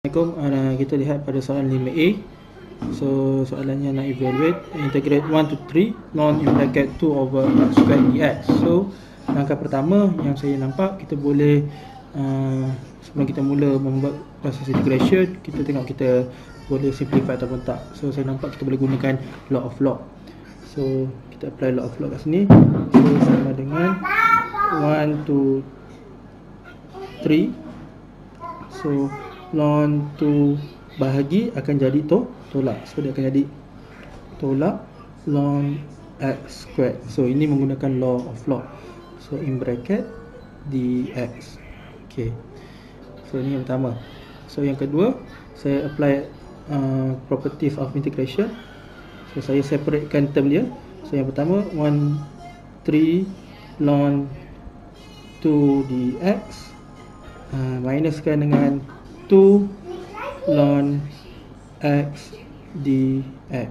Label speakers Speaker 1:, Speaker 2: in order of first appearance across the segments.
Speaker 1: Kita lihat pada soalan 5A. So soalannya nak evaluate integrate 1 to 3 ln in bracket 2 over x squared dx. So langkah pertama yang saya nampak, kita boleh sebelum kita mula membuat proses integration, kita tengok kita boleh simplify ataupun tak. So saya nampak kita boleh gunakan log of log. So kita apply log of log kat sini. So sama dengan 1 to 3. So ln 2 bahagi akan jadi tolak. So dia akan jadi tolak ln x squared. So ini menggunakan law of log. So in bracket dx. Okay. So ini yang pertama. So yang kedua, saya apply properties of integration. So saya separatekan term dia. So yang pertama 3 ln 2 dx minuskan dengan 2 ln x dx.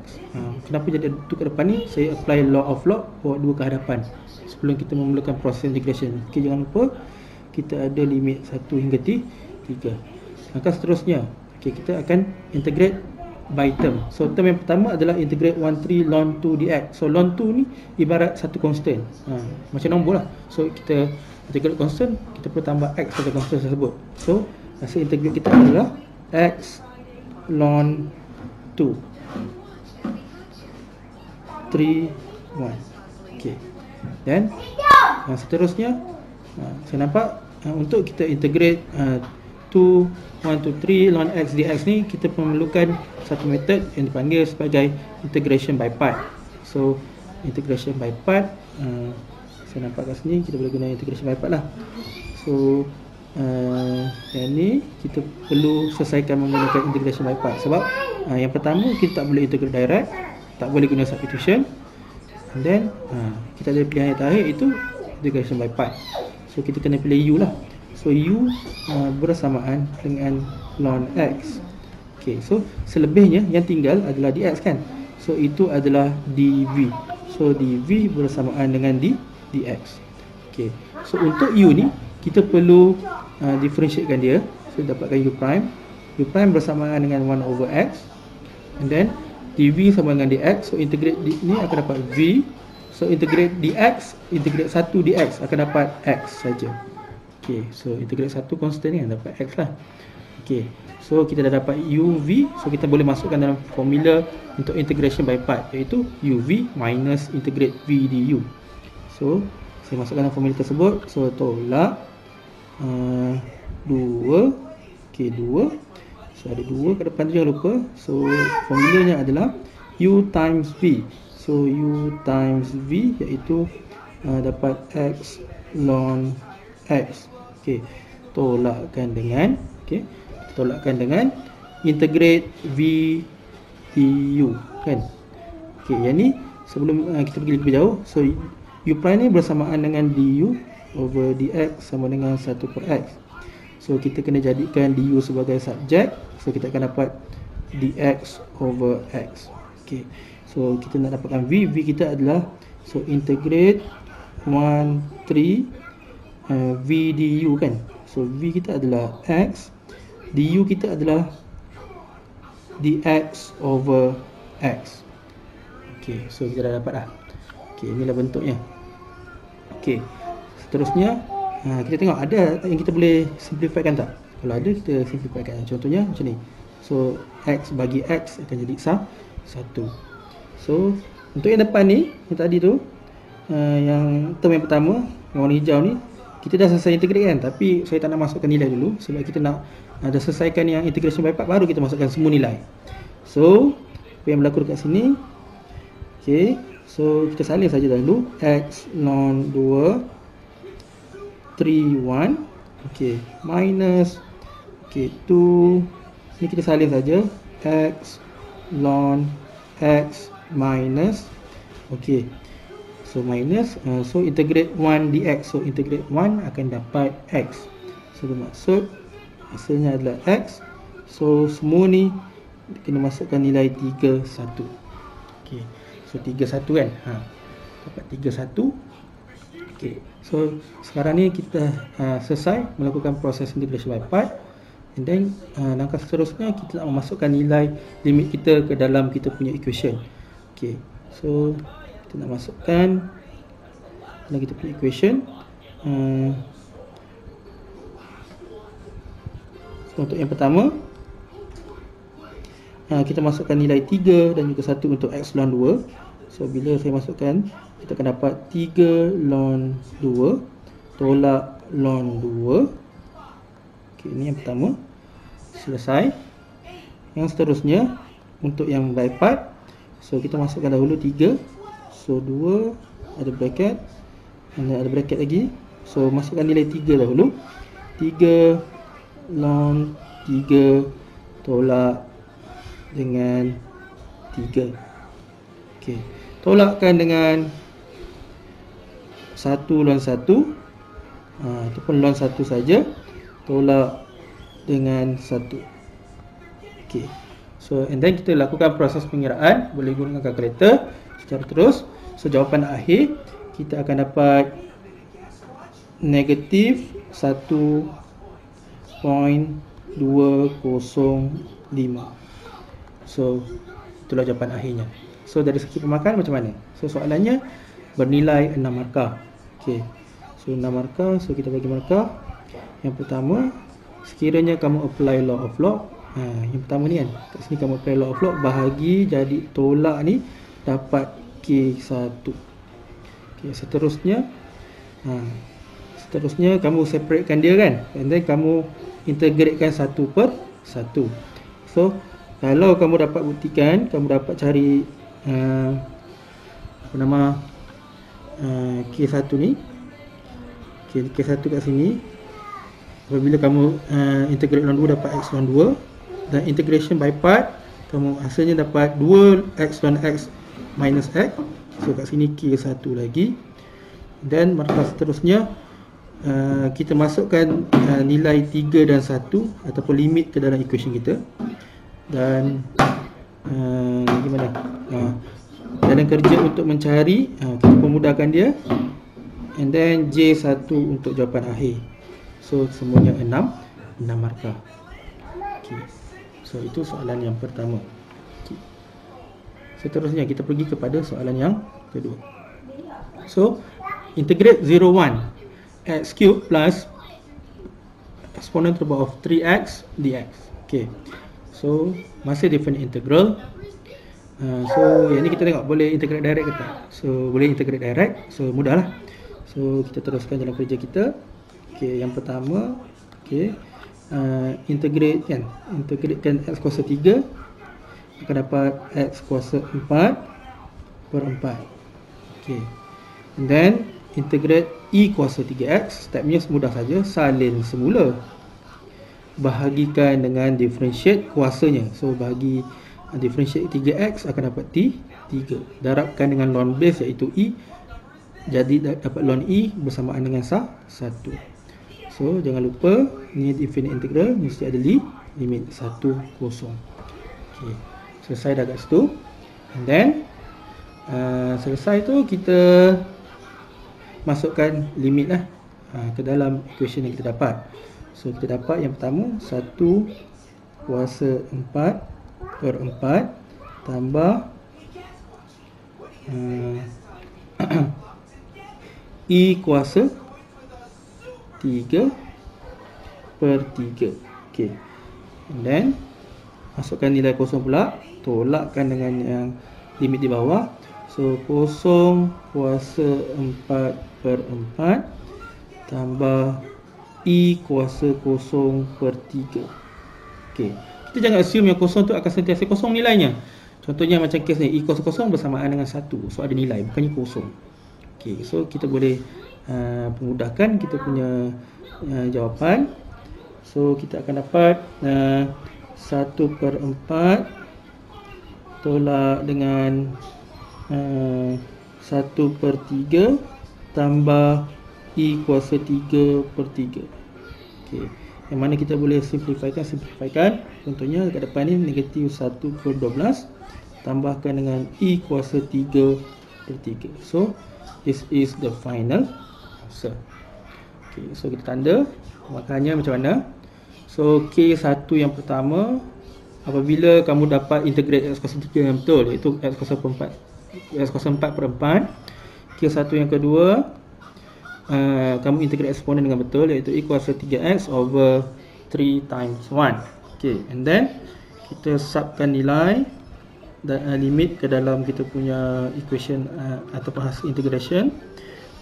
Speaker 1: Kenapa jadi 2 ke depan ni? Saya apply law of log, bawa 2 ke hadapan sebelum kita memulakan proses integration. Okay, jangan lupa kita ada limit 1 hingga 3. Langkah seterusnya, okay, kita akan integrate by term. So term yang pertama adalah integrate 13 ln 2 dx. So ln 2 ni ibarat satu constant, macam nombor lah. So kita integrate constant, kita perlu tambah x pada constant tersebut. So hasil integrate kita adalah x ln 2 3 1. Okay. Dan seterusnya saya nampak untuk kita integrate 1 to 3 ln x dx ni, kita memerlukan satu method yang dipanggil sebagai integration by part. So integration by part, saya nampak kat sini kita boleh guna integration by part lah. So yang ni kita perlu selesaikan menggunakan integration by part. Sebab yang pertama, kita tak boleh integrate direct, tak boleh guna substitution. And then kita ada pilihan yang terakhir, itu integration by part. So kita kena pilih u lah. So u bersamaan dengan ln x. Okay, so selebihnya yang tinggal adalah dx kan. So itu adalah dv. So dv bersamaan dengan dx. Okay, so untuk u ni kita perlu differentiatekan dia. So dapatkan u prime. U prime bersamaan dengan 1 over x. And then dv sama dengan dx. So integrate ni akan dapat v. So integrate dx, integrate 1 dx akan dapat x saja. Okay, so integrate satu constant ni dapat x lah. Okay, so kita dah dapat uv. So kita boleh masukkan dalam formula untuk integration by part, iaitu uv minus integrate v du. So saya masukkan dalam formula tersebut. So tolak 2. Okay, 2. So ada 2 kat depan tu, jangan lupa. So formulanya adalah u times v. So u times v iaitu dapat x ln x. Okay, tolakkan dengan integrate v du kan. Okay, yang ni sebelum kita pergi lebih jauh, so u prime ni bersamaan dengan du over dx sama dengan 1 per x. So kita kena jadikan du sebagai subjek. So kita akan dapat dx over x. Okay, so kita nak dapatkan v kita adalah, so integrate 1 3 v du kan. So v kita adalah x, du kita adalah dx over x. Okay, so kita dah dapat dah. Okay, inilah bentuknya. Okay, seterusnya kita tengok ada yang kita boleh simplifykan tak. Kalau ada, kita simplifykan. Contohnya macam ni. So x bagi x akan jadi 1. So untuk yang depan ni, yang tadi tu, yang term yang pertama, yang warna hijau ni, kita dah selesai integrate kan. Tapi saya tak nak masukkan nilai dulu, sebab kita nak dah selesaikan yang integration by part, baru kita masukkan semua nilai. So apa yang berlaku dekat sini, okay, so kita salin saja dulu. X ln 2 3 1. Okay, minus, okay, 2. Ni kita salin saja. X ln x minus, okay, so minus, so integrate 1 dx. So integrate 1 akan dapat x. So bermaksud hasilnya adalah x. So semua ni kena masukkan nilai 3 1. Okay, so 3 1 kan. Dapat 3 1. Okay, so sekarang ni kita selesai melakukan proses integration by part. And then langkah seterusnya kita nak memasukkan nilai limit kita ke dalam kita punya equation. Okay, so kita nak masukkan dalam kita punya equation. So, untuk yang pertama, kita masukkan nilai 3 dan juga 1 untuk x ln 2. So bila saya masukkan, kita akan dapat 3 ln 2 tolak ln 2. Okay, ini yang pertama. Selesai. Yang seterusnya, untuk yang by part, so kita masukkan dahulu 3. So 2 ada bracket, dan ada bracket lagi. So masukkan nilai 3 dahulu. 3 ln 3 tolak dengan 3. Okey, tolakkan dengan 1 ln 1. Ataupun ln 1 saja. Tolak dengan 1. Okey. So and then kita lakukan proses pengiraan, boleh gunakan kalkulator secara terus. So jawapan akhir kita akan dapat negatif 1.205. So itulah jawapan akhirnya. So dari segi pemakan macam mana? So soalannya bernilai 6 markah. Okey. So 6 markah, so kita bagi markah. Yang pertama, sekiranya kamu apply law of log, yang pertama ni kan, kat sini kamu apply law of log, bahagi jadi tolak ni dapat K1. Okay, seterusnya kamu separatekan dia kan, and then kamu integratekan 1 per 1. So kalau kamu dapat buktikan, kamu dapat cari K1 ni. Okay, K1 kat sini, apabila kamu integrate ln 2 dapat x ln 2, dan integration by part, kamu hasilnya dapat 2x ln x minus x. So kat sini K1 lagi. Dan markah seterusnya, kita masukkan nilai 3 dan 1 ataupun limit ke dalam equation kita. Dan gimana? Dalam kerja untuk mencari, kita pemudahkan dia. And then J1 untuk jawapan akhir. So semuanya 6 markah. Okay. So itu soalan yang pertama. Okay. Seterusnya kita pergi kepada soalan yang kedua. So integrate 01 x cube plus exponent to the power of 3x dx. Okay. So masih different integral. So yang ni kita tengok boleh integrate direct ke tak. So boleh integrate direct. So mudahlah. So kita teruskan dalam kerja kita. Okay, yang pertama, okay, integratekan x kuasa 3, akan dapat x kuasa 4 per 4. Okay, and then integrate e kuasa 3x. Stepnya mudah saja, salin semula, bahagikan dengan differentiate kuasanya. So bahagi differentiate 3x akan dapat 3. Darabkan dengan ln base iaitu e, jadi dapat ln e bersamaan dengan 1. So jangan lupa ni definite integral mesti ada limit 1, 0. Okay, selesai dah kat situ. And then selesai tu kita masukkan limit lah ke dalam equation yang kita dapat. So kita dapat yang pertama 1 kuasa 4 per 4 tambah E kuasa 3 per 3. Okay. And then masukkan nilai kosong pula, tolakkan dengan yang limit di bawah. So 0 kuasa 4 per 4 tambah E kuasa 0 per 3. Okay. Kita jangan assume yang kosong tu akan sentiasa kosong nilainya. Contohnya macam kes ni, E kuasa 0 bersamaan dengan 1. So ada nilai, bukannya kosong. Okay, so kita boleh pemudahkan kita punya jawapan. So kita akan dapat 1 per 4 tolak dengan 1 per 3 tambah E kuasa 3 per 3. Okay, yang mana kita boleh simplifikan. Contohnya kat depan ni negatif 1 per 12 tambahkan dengan E kuasa 3 per 3. So this is the final answer. Okay, so kita tanda maknanya macam mana. So So K1 yang pertama, apabila kamu dapat integrate X kuasa 3 yang betul, iaitu X kuasa 4 per 4. K1 yang kedua, kamu integrate eksponen dengan betul, iaitu E kuasa 3X over 3 times 1. Okay, and then kita subkan nilai dan limit ke dalam kita punya equation ataupun hasil integration.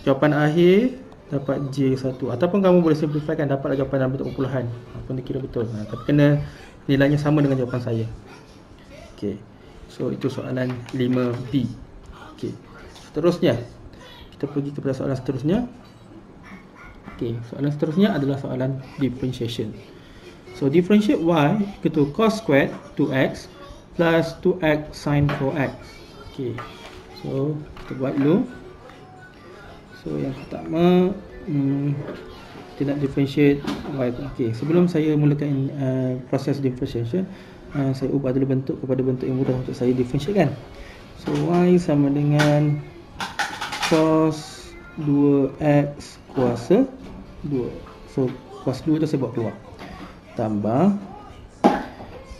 Speaker 1: Jawapan akhir dapat J1, ataupun kamu boleh simplifikan dapat jawapan dalam bentuk perpuluhan, apa dikira betul. Tapi kena nilainya sama dengan jawapan saya. Okay, so itu soalan 5B. Okay, seterusnya kita pergi kepada soalan seterusnya. Okay, soalan seterusnya adalah soalan differentiation. So differentiate y equal to cos squared 2x plus 2x sin 4x. Okay, so kita buat dulu. So yang pertama, kita nak differentiate y. Okay, sebelum saya mulakan proses differentiation, saya ubah dulu bentuk kepada bentuk yang mudah untuk saya differentiate kan. So y sama dengan cos 2x kuasa 2. So kuasa 2 tu saya buat keluar, tambah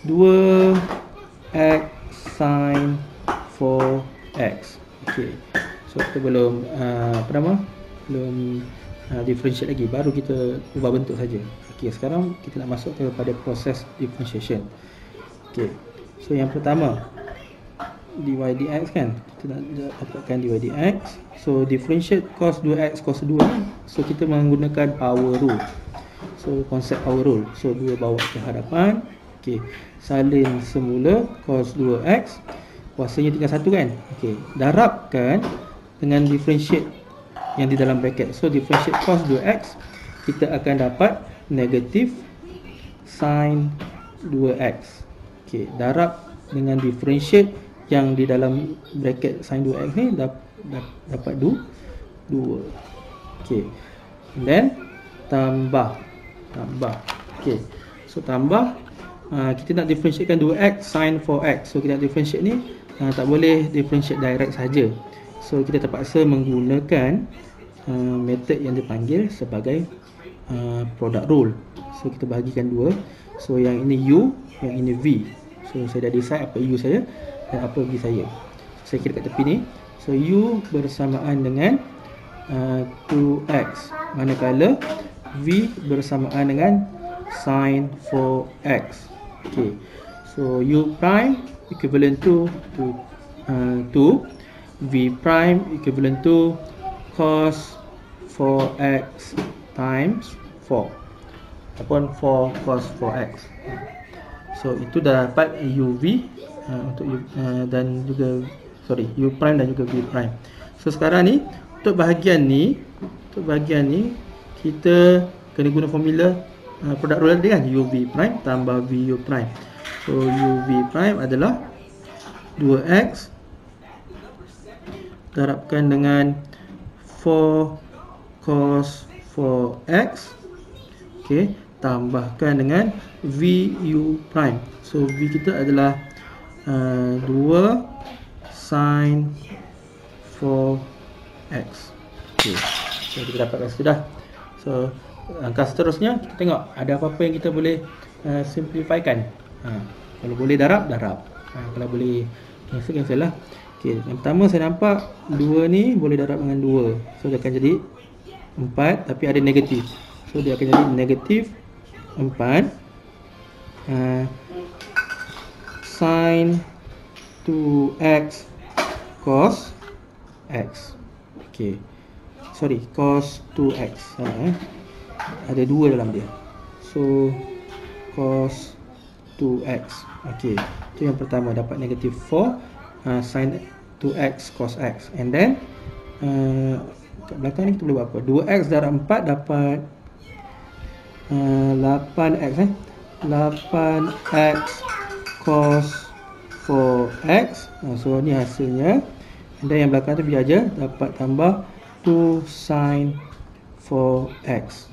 Speaker 1: 2x sin 4x. Okay, so kita belum belum differentiate lagi, baru kita ubah bentuk saja. Okay, sekarang kita nak masuk kepada proses differentiation. Okay, so yang pertama dy dx kan, kita nak dapatkan dy dx. So differentiate cos 2x cos 2 ni, so kita menggunakan power rule. So konsep power rule, so 2 bawa ke hadapan. Okay, salin semula cos 2x, kuasanya tinggal 1 kan. Okay, darabkan dengan differentiate yang di dalam bracket. So differentiate cos 2x, kita akan dapat negatif sin 2x. Okay, darab dengan differentiate yang di dalam bracket sin 2x ni dapat 2. Okay, and then tambah. Okay, so tambah, kita nak differentiatekan 2x sin 4x. So kita nak differentiate ni, tak boleh differentiate direct saja. So kita terpaksa menggunakan method yang dipanggil sebagai product rule. So kita bahagikan 2. So yang ini U, yang ini V. So saya dah decide apa U saya dan apa V saya. Saya kira kat tepi ni. So U bersamaan dengan 2x, manakala V bersamaan dengan sin 4x. Okay, so U prime equivalent to 2, V prime equivalent to cos 4x times 4 ataupun 4 cos 4x. So itu dah dapat UV untuk dan juga U prime dan juga V prime. So sekarang ni untuk bahagian ni kita kena guna formula product rule tadi kan, UV prime tambah VU prime. So UV prime adalah 2x darabkan dengan 4 cos 4x, okay, tambahkan dengan VU prime. So V kita adalah 2 sin 4x. Okay, so kita dapatkan sudah. So langkah seterusnya kita tengok ada apa-apa yang kita boleh simplifikan. Kalau boleh darab, kalau boleh cancel lah. Okay, yang pertama saya nampak 2 ni boleh darab dengan 2. So dia akan jadi 4, tapi ada negatif. So dia akan jadi negatif 4 sin 2x cos x. Okay, sorry, cos 2x. Ada 2 dalam dia. So cos 2x. Okay, itu yang pertama, dapat negatif 4 sin 2x cos x. And then kat belakang ni kita boleh buat apa? 2x darab 4 dapat 8x 8x cos 4x. So ni hasilnya. And then yang belakang tu biar aja, dapat tambah 2 sin 4x.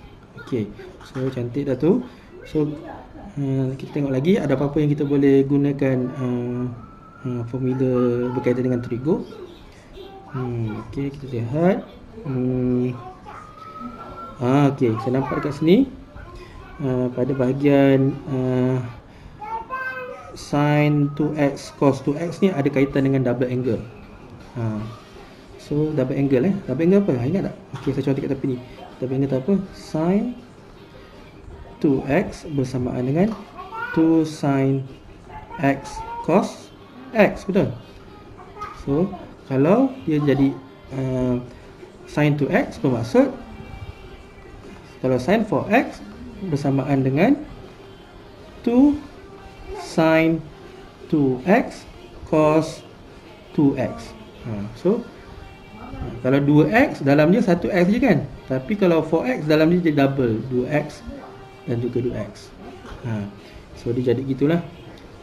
Speaker 1: Okay, so cantik dah tu. So kita tengok lagi ada apa-apa yang kita boleh gunakan formula berkaitan dengan trigo. Okay, kita lihat. Okay, saya nampak dekat sini pada bahagian sin 2x cos 2x ni ada kaitan dengan double angle. So double angle double angle apa? Ingat tak? Okey, saya contoh kat tepi ni. Double angle tu apa? Sin 2x bersamaan dengan 2 sin x cos x, betul? So kalau dia jadi sin 2x bermaksud kalau sin 4x bersamaan dengan 2 sin 2x cos 2x. So kalau 2x dalam dia 1x je kan, tapi kalau 4x dalam dia jadi double, 2x dan juga 2x. So dia jadi gitulah.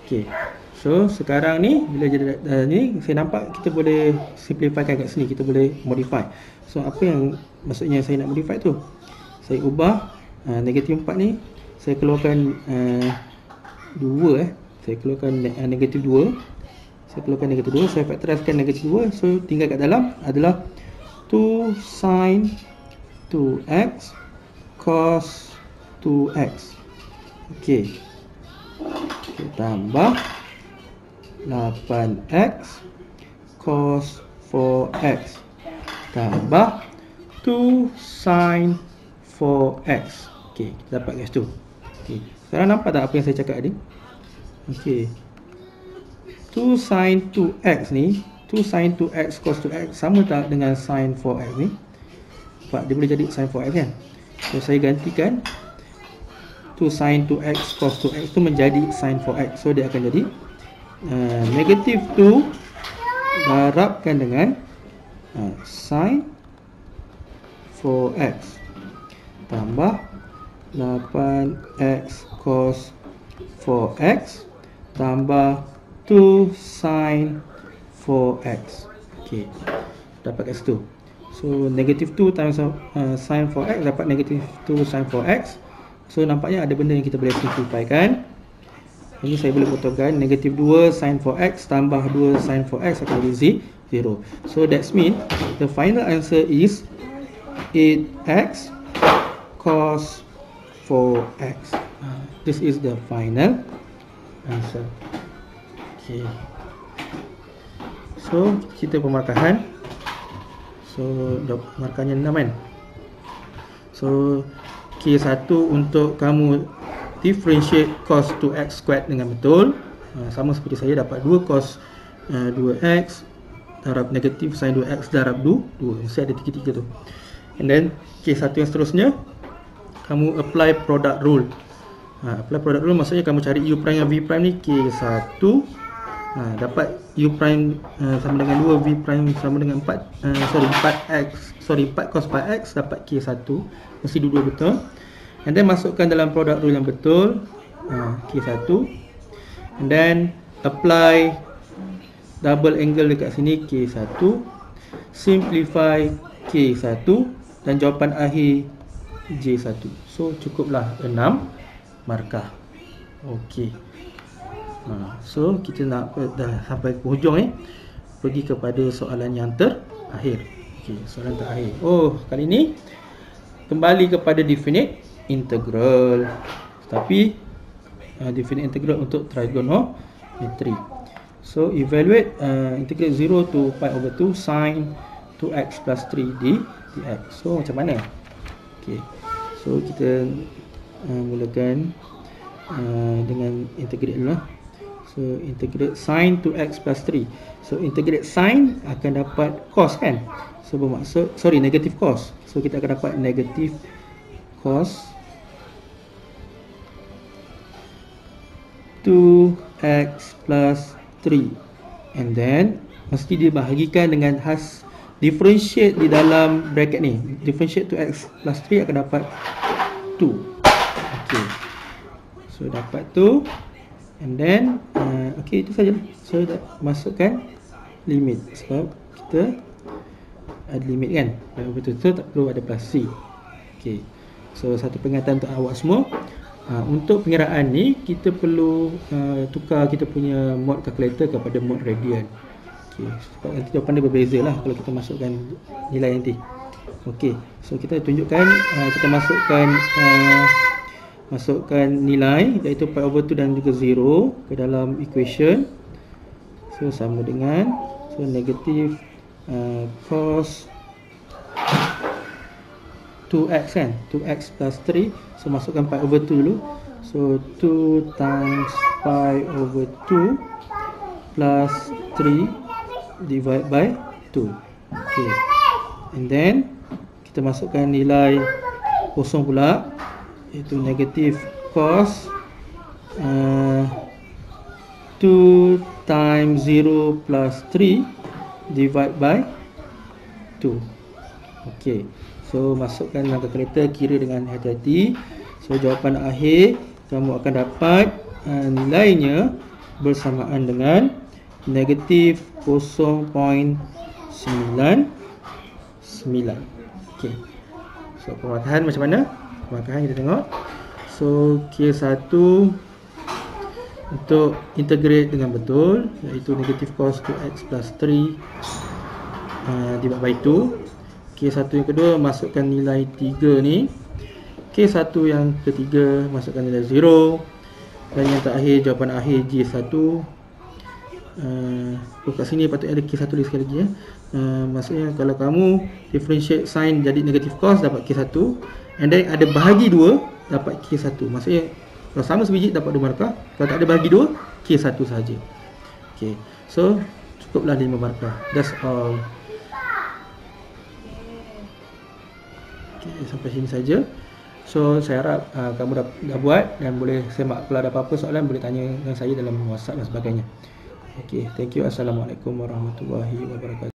Speaker 1: Okay, so sekarang ni bila jadi ni, saya nampak kita boleh simplifykan kat sini, kita boleh modify. So apa yang maksudnya saya nak modify tu, saya ubah negatif 4 ni, saya keluarkan 2 saya keluarkan negatif 2, saya keluarkan negatif 2, saya factorizekan negatif 2. So tinggal kat dalam adalah 2 sin 2x cos 2x. Okey, tambah 8x cos 4x tambah 2 sin 4x. Okey, kita dapat kat situ. Okey, sekarang nampak tak apa yang saya cakap tadi? Okey, 2 sin 2x ni, 2 sin 2x cos 2x sama tak dengan sin 4x ni? Sebab dia boleh jadi sin 4x kan? So saya gantikan 2 sin 2x cos 2x tu menjadi sin 4x. So dia akan jadi negatif 2 darabkan dengan sin 4x tambah 8x cos 4x tambah 2 sin 4x. Okey, dapat kat situ. So negatif 2 times sin 4x dapat negatif 2 sin 4x. So nampaknya ada benda yang kita boleh simplifykan. Ini saya boleh potongkan, negatif 2 sin 4x tambah 2 sin 4x akan jadi 0. So that's mean the final answer is 8x cos 4x. This is the final answer. Okay. So kita pemarkahan. So markahnya 6 kan. So K1 untuk kamu differentiate cos 2x squared dengan betul, sama seperti saya dapat 2 cos 2x darab negatif sin 2x darab 2. Mesti ada tiga-tiga tu. And then K1 yang seterusnya, kamu apply product rule. Apply product rule maksudnya kamu cari u prime dan v prime ni. K1 dapat u prime sama dengan 2, v prime sama dengan 4 cos 4x, dapat K1. Mesti dua-dua betul. And then masukkan dalam product rule yang betul, K1. And then apply double angle dekat sini, K1. Simplify K1 dan jawapan akhir J1. So cukuplah 6 markah. Okey. So kita nak dah sampai ke hujung ni. Pergi kepada soalan yang terakhir. Okey, soalan terakhir. Oh, kali ni kembali kepada definite integral. Tapi definite integral untuk trigonometry. So evaluate integrate 0 to pi over 2 sin 2x plus 3 dx. So macam mana? Okey. So kita mulakan dengan integrate dulu lah. So integrate sin 2x plus 3. So integrate sin akan dapat cos kan? So bermaksud, negative cos. So kita akan dapat negative cos 2x plus 3. And then mesti dibahagikan dengan differentiate di dalam bracket ni. Differentiate 2x plus 3 akan dapat 2. Okay. So dapat 2. And then okay, itu saja. So masukkan limit. Sebab kita ada limit kan. Betul-betul tak perlu ada plus C. Okay. So satu peringatan untuk awak semua. Untuk pengiraan ni kita perlu tukar kita punya mode calculator kepada mode radian. Okay. Sebab nanti jawapan dia berbeza lah kalau kita masukkan nilai nanti. Okay. So kita tunjukkan kita masukkan masukkan nilai iaitu pi over 2 dan juga 0 ke dalam equation. So sama dengan negatif cos 2x kan, 2x plus 3. So masukkan pi over 2 dulu. So 2 times pi over 2 plus 3 divide by 2. Okay, and then kita masukkan nilai kosong pula, iaitu negatif cos 2 times 0 plus 3 divide by 2. Ok, so masukkan dalam kalkulator, kira dengan hati-hati. So jawapan akhir kamu akan dapat nilainya bersamaan dengan negatif 0.99. Ok, so pematahan macam mana? Pematahan kita tengok. So K1 untuk integrate dengan betul, iaitu negatif cos 2x plus 3 divide by 2. K1 yang kedua masukkan nilai 3 ni. K1 yang ketiga masukkan nilai 0. Dan yang terakhir, jawapan akhir J1. Kat sini patutnya ada K1 sekali lagi ya. Maksudnya kalau kamu differentiate sign jadi negatif cos, dapat K1. And then ada bahagi 2, dapat K1. Maksudnya kalau sama sebiji dapat 2 markah. Kalau tak ada bahagi 2, K1 sahaja. Okay, so cukuplah 5 markah. That's all. Okay, sampai sini saja. So saya harap kamu dah buat, dan boleh semak. Kalau ada apa-apa soalan boleh tanya dengan saya dalam WhatsApp dan sebagainya. Okay, thank you. Assalamualaikum warahmatullahi wabarakatuh.